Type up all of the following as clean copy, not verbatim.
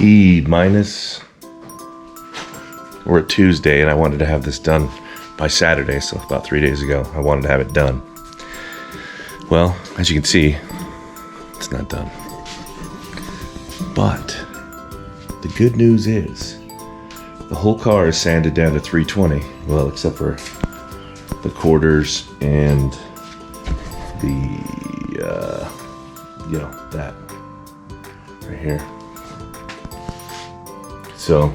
T-minus. We're at Tuesday, and I wanted to have this done by Saturday, so about 3 days ago, I wanted to have it done. Well, as you can see, it's not done. But the good news is the whole car is sanded down to 320. Well, except for the quarters and the, that right here. So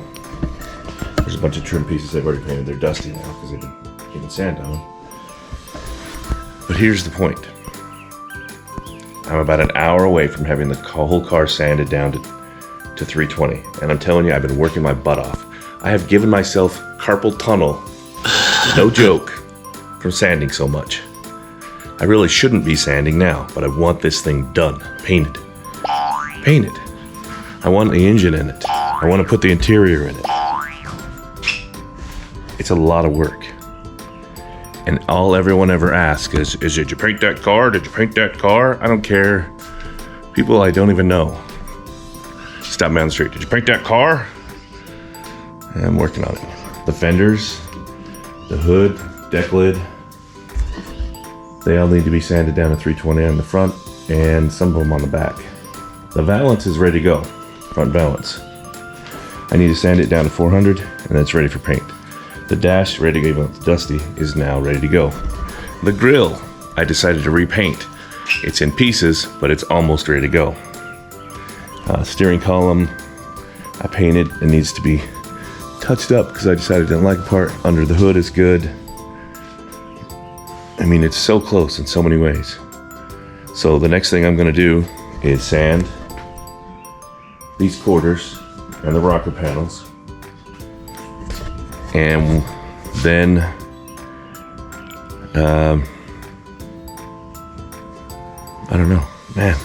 there's a bunch of trim pieces I've already painted. They're dusty now because they've been keeping sand on. But here's the point. I'm about an hour away from having the whole car sanded down to 320. And I'm telling you, I've been working my butt off. I have given myself carpal tunnel, no joke, from sanding so much. I really shouldn't be sanding now, but I want this thing done, painted. Painted. I want the engine in it. I want to put the interior in it. It's a lot of work. And all everyone ever asks is did you paint that car? Did you paint that car? I don't care. People I don't even know stop me on the street. Did you paint that car? I'm working on it. The fenders, the hood, deck lid, they all need to be sanded down to 320 on the front and some of them on the back. The valance is ready to go, front valance. I need to sand it down to 400 and then it's ready for paint. The dash, ready to go dusty, is now ready to go. The grill, I decided to repaint. It's in pieces, but it's almost ready to go. Steering column, I painted. It needs to be touched up because I decided I didn't like the part. Under the hood is good. I mean, it's so close in so many ways. So the next thing I'm gonna do is sand these quarters and the rocker panels. And then I don't know, man.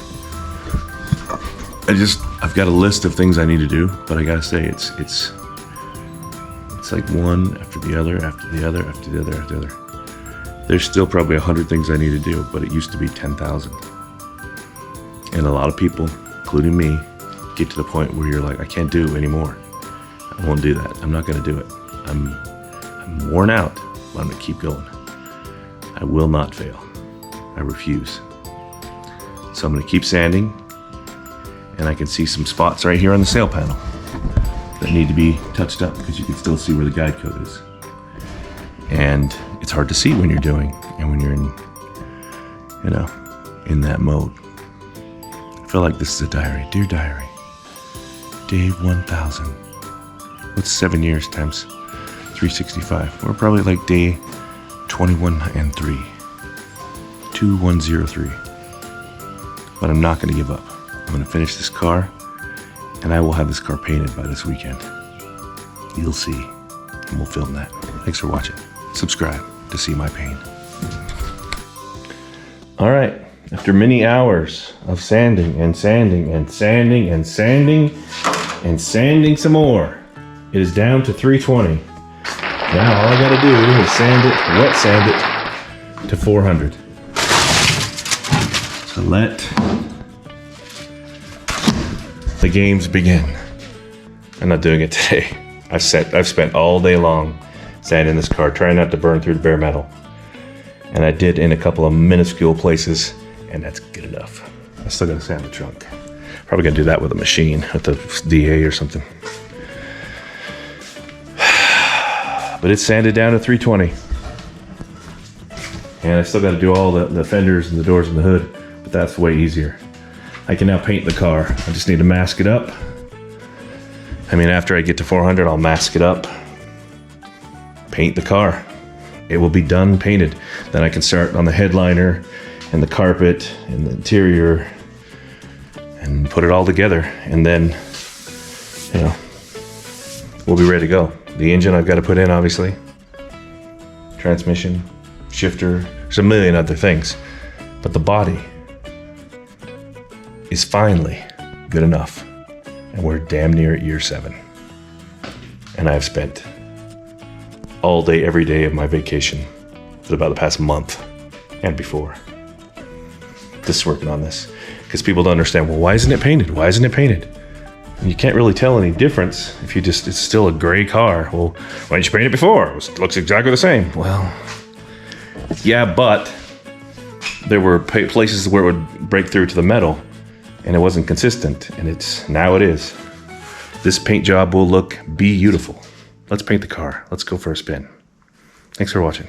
I've got a list of things I need to do, but I gotta say it's like one after the other, after the other, after the other, after the other. There's still probably 100 things I need to do, but it used to be 10,000. And a lot of people, including me, get to the point where you're like, I can't do anymore. I won't do that. I'm not gonna do it. I'm worn out, but I'm gonna keep going. I will not fail. I refuse. So I'm gonna keep sanding, and I can see some spots right here on the sail panel that need to be touched up because you can still see where the guide code is. And it's hard to see when you're doing and when you're in that mode. I feel like this is a diary. Dear diary, day 1000. What's 7 years times 365? We're probably like day 21 and 3. 2103. But I'm not gonna give up. I'm gonna finish this car, and I will have this car painted by this weekend. You'll see, and we'll film that. Thanks for watching. Subscribe to see my pain. All right, after many hours of sanding and sanding and sanding and sanding and sanding some more, it is down to 320. Now all I gotta do is sand it, wet sand it to 400. So let the games begin. I'm not doing it today. I've spent all day long sanding this car, trying not to burn through the bare metal. And I did in a couple of minuscule places, and that's good enough. I still gotta sand the trunk. Probably gonna do that with a machine, with the DA or something. But it's sanded down to 320. And I still gotta do all the fenders and the doors and the hood, but that's way easier. I can now paint the car. I just need to mask it up. I mean, after I get to 400, I'll mask it up, paint the car. It will be done painted. Then I can start on the headliner and the carpet and the interior and put it all together. And then, we'll be ready to go. The engine I've got to put in, obviously. Transmission, shifter, there's a million other things. But the body is finally good enough. And we're damn near at year 7. And I've spent all day, every day of my vacation for about the past month and before just working on this. Because people don't understand, well, why isn't it painted? Why isn't it painted? You can't really tell any difference if you just, it's still a gray car. Well, why didn't you paint it before? It looks exactly the same. Well, yeah, but there were places where it would break through to the metal and it wasn't consistent, and now it is. This paint job will look beautiful. Let's paint the car. Let's go for a spin. Thanks for watching.